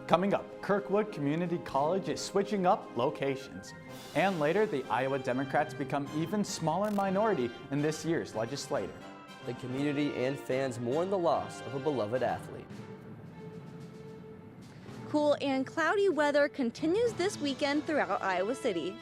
Coming up, Kirkwood Community College is switching up locations. And later, the Iowa Democrats become even smaller minority in this year's legislature. The community and fans mourn the loss of a beloved athlete. Cool and cloudy weather continues this weekend throughout Iowa City.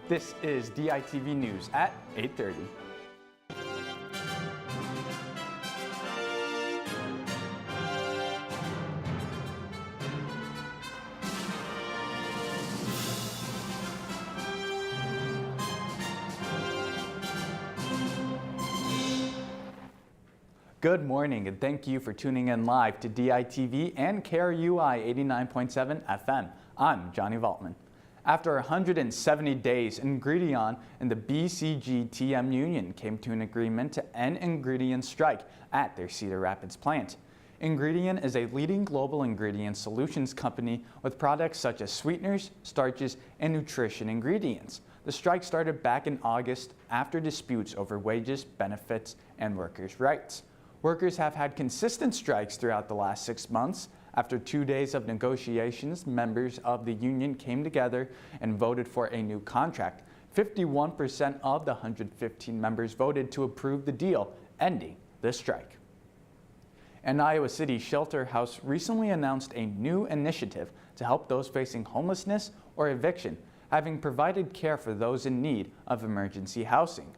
This is DITV News at 8:30. Good morning and thank you for tuning in live to DITV and KRUI 89.7 FM. I'm Johnny Valtman. After 170 days, Ingredion and the BCG-TM Union came to an agreement to end Ingredion strike at their Cedar Rapids plant. Ingredion is a leading global ingredient solutions company with products such as sweeteners, starches, and nutrition ingredients. The strike started back in August after disputes over wages, benefits, and workers' rights. Workers have had consistent strikes throughout the last 6 months. After 2 days of negotiations, members of the union came together and voted for a new contract. 51% of the 115 members voted to approve the deal, ending the strike. An Iowa City shelter house recently announced a new initiative to help those facing homelessness or eviction, having provided care for those in need of emergency housing.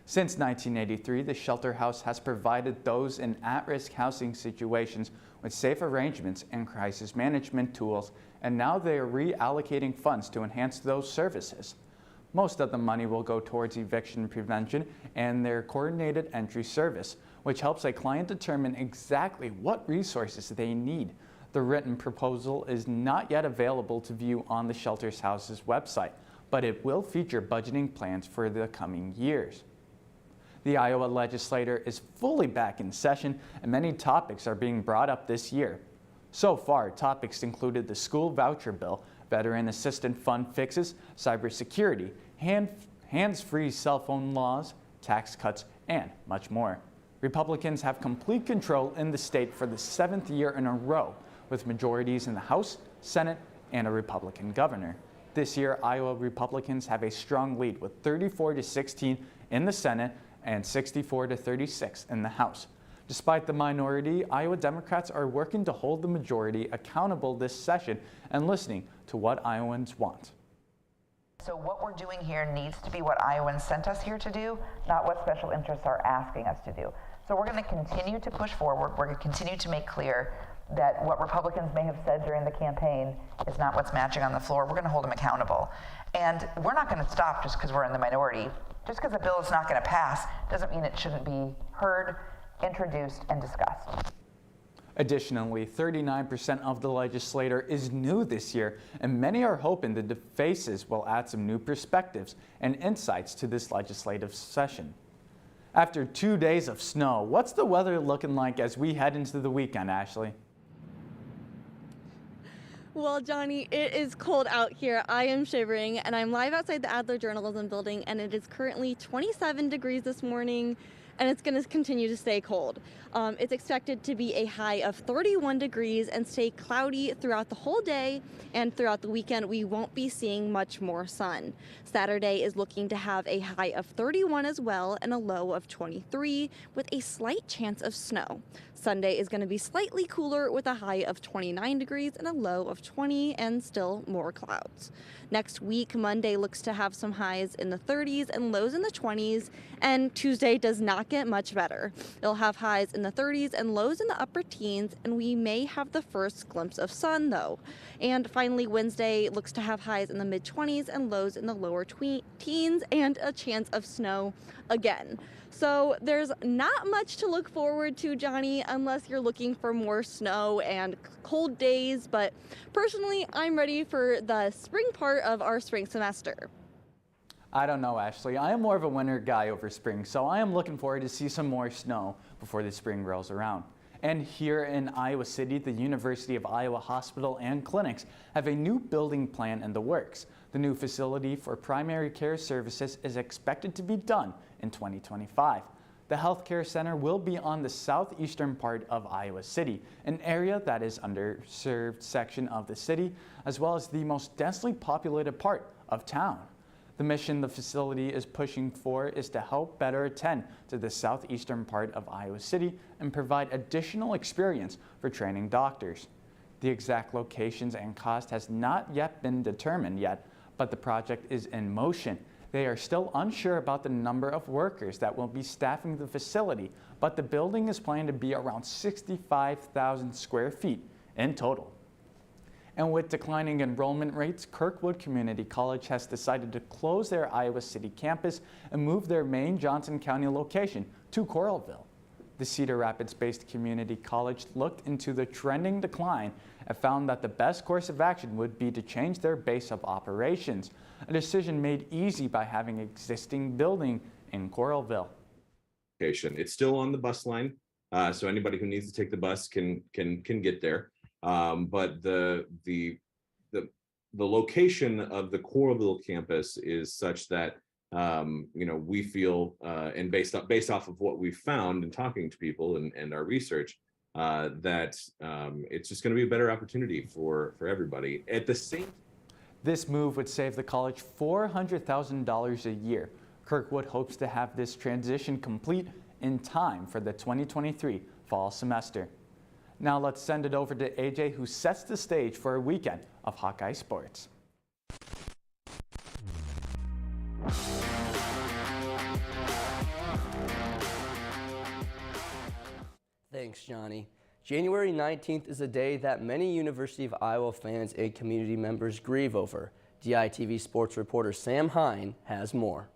Since 1983, the shelter house has provided those in at-risk housing situations with safe arrangements and crisis management tools, and now they are reallocating funds to enhance those services. Most of the money will go towards eviction prevention and their coordinated entry service, which helps a client determine exactly what resources they need. The written proposal is not yet available to view on the shelter house's website, but it will feature budgeting plans for the coming years. The Iowa legislature is fully back in session and many topics are being brought up this year. So far, topics included the school voucher bill, veteran assistance fund fixes, cybersecurity, hands-free cell phone laws, tax cuts, and much more. Republicans have complete control in the state for the 7th year in a row, with majorities in the House, Senate, and a Republican governor. This year, Iowa Republicans have a strong lead with 34-16 in the Senate and 64-36 in the House. Despite the minority, Iowa Democrats are working to hold the majority accountable this session and listening to what Iowans want. So what we're doing here needs to be what Iowans sent us here to do, not what special interests are asking us to do. So we're going to continue to push forward. We're going to continue to make clear that what Republicans may have said during the campaign is not what's matching on the floor. We're going to hold them accountable. And we're not going to stop just because we're in the minority. Just because a bill is not going to pass doesn't mean it shouldn't be heard, introduced, and discussed. Additionally, 39% of the legislature is new this year, and many are hoping that the faces will add some new perspectives and insights to this legislative session. After 2 days of snow, what's the weather looking like as we head into the weekend, Ashley? Well, Johnny, it is cold out here. I am shivering, and I'm live outside the Adler Journalism building, and it is currently 27 degrees this morning, and it's going to continue to stay cold. It's expected to be a high of 31 degrees and stay cloudy throughout the whole day, and throughout the weekend we won't be seeing much more sun. Saturday is looking to have a high of 31 as well and a low of 23 with a slight chance of snow. Sunday is going to be slightly cooler with a high of 29 degrees and a low of 20 and still more clouds. Next week, Monday looks to have some highs in the 30s and lows in the 20s, and Tuesday does not get much better. It'll have highs in the 30s and lows in the upper teens, and we may have the first glimpse of sun though. And finally, Wednesday looks to have highs in the mid-20s and lows in the lower teens and a chance of snow again. So there's not much to look forward to, Johnny, unless you're looking for more snow and cold days. But personally, I'm ready for the spring part of our spring semester. I don't know, Ashley. I am more of a winter guy over spring, so I am looking forward to see some more snow before the spring rolls around. And here in Iowa City, the University of Iowa Hospital and Clinics have a new building plan in the works. The new facility for primary care services is expected to be done in 2025. The healthcare center will be on the southeastern part of Iowa City, an area that is underserved section of the city, as well as the most densely populated part of town. The mission the facility is pushing for is to help better attend to the southeastern part of Iowa City and provide additional experience for training doctors. The exact locations and cost has not yet been determined yet, but the project is in motion. They are still unsure about the number of workers that will be staffing the facility, but the building is planned to be around 65,000 square feet in total. And with declining enrollment rates, Kirkwood Community College has decided to close their Iowa City campus and move their main Johnson County location to Coralville. The Cedar Rapids-based community college looked into the trending decline and found that the best course of action would be to change their base of operations, a decision made easy by having an existing building in Coralville. It's still on the bus line, so anybody who needs to take the bus can get there. But the location of the Coralville campus is such that we feel, and based off of what we've found in talking to people and our research, that it's just going to be a better opportunity for everybody. At the same, this move would save the college $400,000 a year. Kirkwood hopes to have this transition complete in time for the 2023 fall semester. Now let's send it over to AJ, who sets the stage for a weekend of Hawkeye sports. Thanks, Johnny. January 19th is a day that many University of Iowa fans and community members grieve over. DITV sports reporter Sam Hine has more.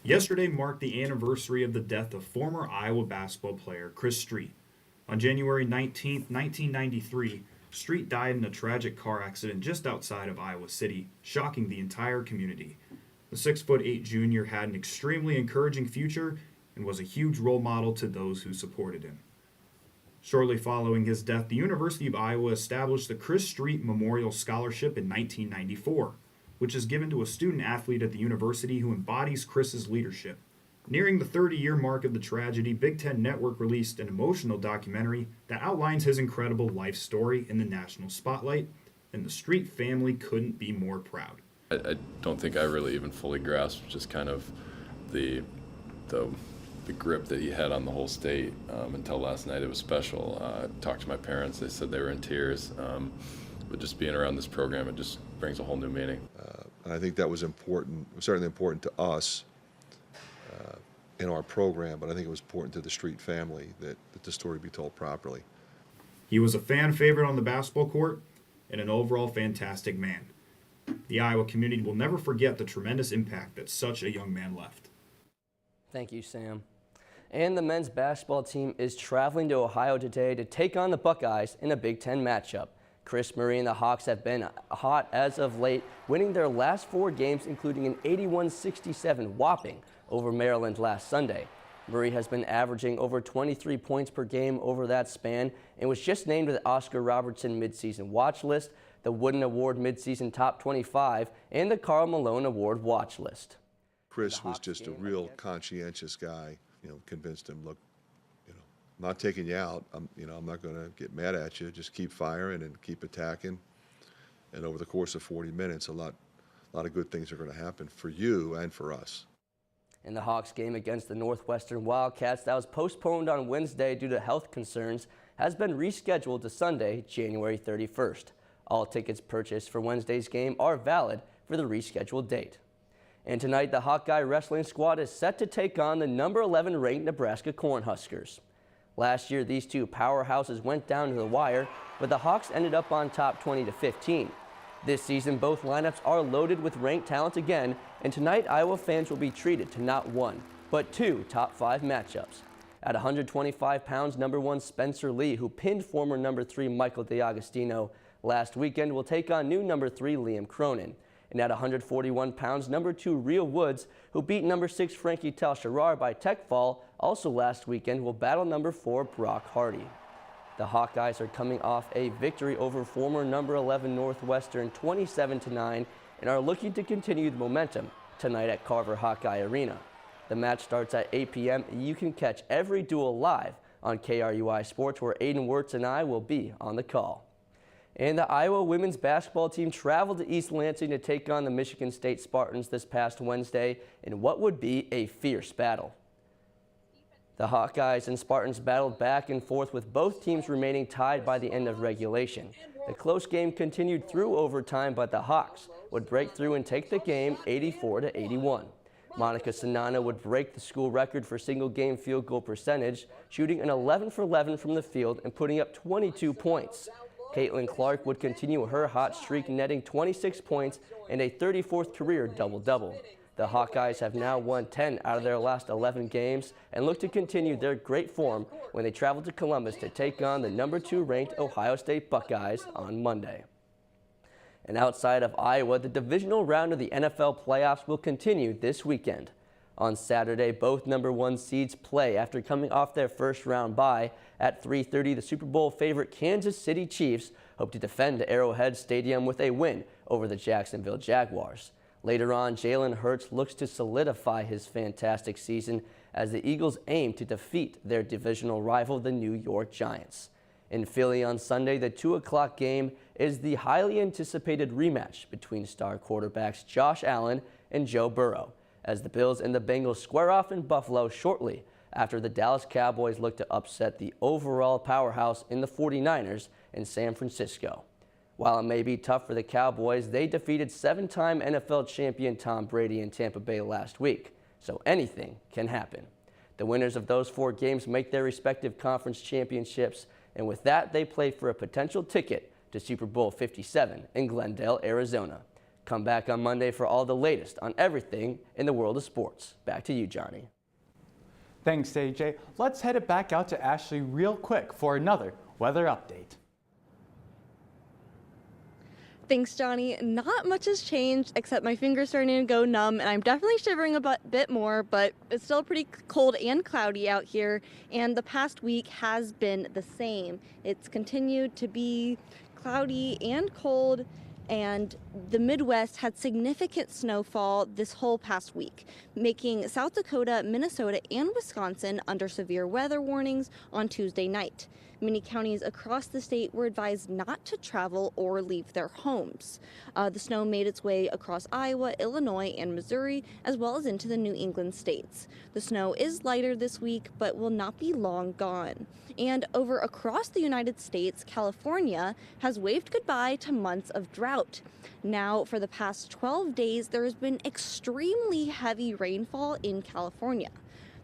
Yesterday marked the anniversary of the death of former Iowa basketball player Chris Street. On January 19, 1993, Street died in a tragic car accident just outside of Iowa City, shocking the entire community. The 6'8" junior had an extremely encouraging future and was a huge role model to those who supported him. Shortly following his death, the University of Iowa established the Chris Street Memorial Scholarship in 1994, which is given to a student athlete at the university who embodies Chris's leadership. Nearing the 30-year mark of the tragedy, Big Ten Network released an emotional documentary that outlines his incredible life story in the national spotlight, and the Street family couldn't be more proud. I don't think I really even fully grasped just kind of the grip that he had on the whole state until last night. It was special. I talked to my parents. They said they were in tears. But just being around this program, it just brings a whole new meaning. And I think that was important, certainly important to us in our program, but I think it was important to the Street family that the story be told properly. He was a fan favorite on the basketball court and an overall fantastic man. The Iowa community will never forget the tremendous impact that such a young man left. Thank you, Sam. And the men's basketball team is traveling to Ohio today to take on the Buckeyes in a Big Ten matchup. Chris Murray and the Hawks have been hot as of late, winning their last 4 games, including an 81-67 whopping over Maryland last Sunday. Murray has been averaging over 23 points per game over that span and was just named to the Oscar Robertson midseason watch list, the Wooden Award midseason top 25, and the Karl Malone Award watch list. Chris was just a real conscientious guy. Convinced him, look, I'm not taking you out. I'm not going to get mad at you. Just keep firing and keep attacking. And over the course of 40 minutes, a lot of good things are going to happen for you and for us. In the Hawks game against the Northwestern Wildcats that was postponed on Wednesday due to health concerns has been rescheduled to Sunday, January 31st. All tickets purchased for Wednesday's game are valid for the rescheduled date. And tonight, the Hawkeye wrestling squad is set to take on the number 11 ranked Nebraska Cornhuskers. Last year, these two powerhouses went down to the wire, but the Hawks ended up on top 20-15. This season, both lineups are loaded with ranked talent again, and tonight Iowa fans will be treated to not one, but 2 top 5 matchups. At 125 pounds, number 1 Spencer Lee, who pinned former number 3 Michael DeAgostino last weekend, will take on new number 3 Liam Cronin. And at 141 pounds, number 2 Real Woods, who beat number 6 Frankie Talsharar by tech fall also last weekend, will battle number 4 Brock Hardy. The Hawkeyes are coming off a victory over former number 11 Northwestern 27-9 and are looking to continue the momentum tonight at Carver Hawkeye Arena. The match starts at 8 p.m. You can catch every duel live on KRUI Sports, where Aiden Wirtz and I will be on the call. And the Iowa women's basketball team traveled to East Lansing to take on the Michigan State Spartans this past Wednesday in what would be a fierce battle. The Hawkeyes and Spartans battled back and forth, with both teams remaining tied by the end of regulation. The close game continued through overtime, but the Hawks would break through and take the game 84-81. Monica Sanana would break the school record for single-game field goal percentage, shooting an 11 for 11 from the field and putting up 22 points. Caitlin Clark would continue her hot streak, netting 26 points and a 34th career double-double. The Hawkeyes have now won 10 out of their last 11 games and look to continue their great form when they travel to Columbus to take on the number 2 ranked Ohio State Buckeyes on Monday. And outside of Iowa, the divisional round of the NFL playoffs will continue this weekend. On Saturday, both number 1 seeds play after coming off their first round bye. At 3:30, the Super Bowl favorite Kansas City Chiefs hope to defend Arrowhead Stadium with a win over the Jacksonville Jaguars. Later on, Jalen Hurts looks to solidify his fantastic season as the Eagles aim to defeat their divisional rival, the New York Giants. In Philly on Sunday, the 2 o'clock game is the highly anticipated rematch between star quarterbacks Josh Allen and Joe Burrow, as the Bills and the Bengals square off in Buffalo shortly after the Dallas Cowboys look to upset the overall powerhouse in the 49ers in San Francisco. While it may be tough for the Cowboys, they defeated 7-time NFL champion Tom Brady in Tampa Bay last week, so anything can happen. The winners of those 4 games make their respective conference championships, and with that, they play for a potential ticket to Super Bowl 57 in Glendale, Arizona. Come back on Monday for all the latest on everything in the world of sports. Back to you, Johnny. Thanks, AJ. Let's head it back out to Ashley real quick for another weather update. Thanks, Johnny. Not much has changed except my fingers starting to go numb, and I'm definitely shivering a bit more, but it's still pretty cold and cloudy out here, and the past week has been the same. It's continued to be cloudy and cold, and the Midwest had significant snowfall this whole past week, making South Dakota, Minnesota, and Wisconsin under severe weather warnings on Tuesday night. Many counties across the state were advised not to travel or leave their homes. The snow made its way across Iowa, Illinois, and Missouri, as well as into the New England states. The snow is lighter this week, but will not be long gone. And over across the United States, California has waved goodbye to months of drought. Now, for the past 12 days, there has been extremely heavy rainfall in California.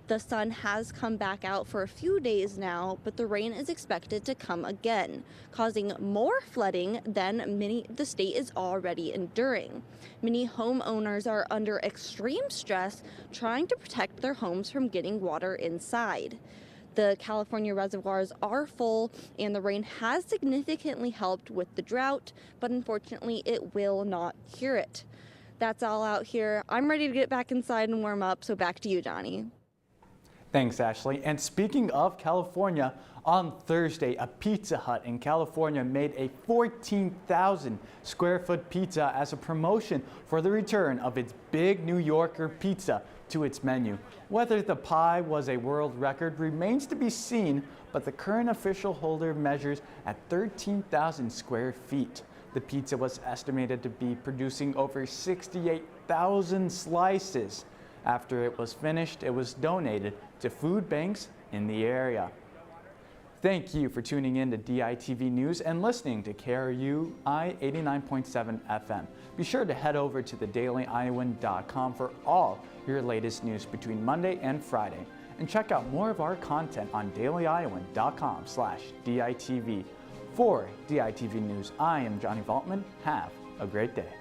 The sun has come back out for a few days now, but the rain is expected to come again, causing more flooding than the state is already enduring. Many homeowners are under extreme stress trying to protect their homes from getting water inside. The California reservoirs are full, and the rain has significantly helped with the drought, but unfortunately it will not cure it. That's all out here. I'm ready to get back inside and warm up, so back to you, Johnny. Thanks, Ashley. And speaking of California, on Thursday, a Pizza Hut in California made a 14,000 square foot pizza as a promotion for the return of its Big New Yorker pizza to its menu. Whether the pie was a world record remains to be seen, but the current official holder measures at 13,000 square feet. The pizza was estimated to be producing over 68,000 slices. After it was finished, it was donated to food banks in the area. Thank you for tuning in to DITV News and listening to KRUI 89.7 FM. Be sure to head over to thedailyiowan.com for all your latest news between Monday and Friday. And check out more of our content on dailyiowan.com/DITV. For DITV News, I am Johnny Valtman. Have a great day.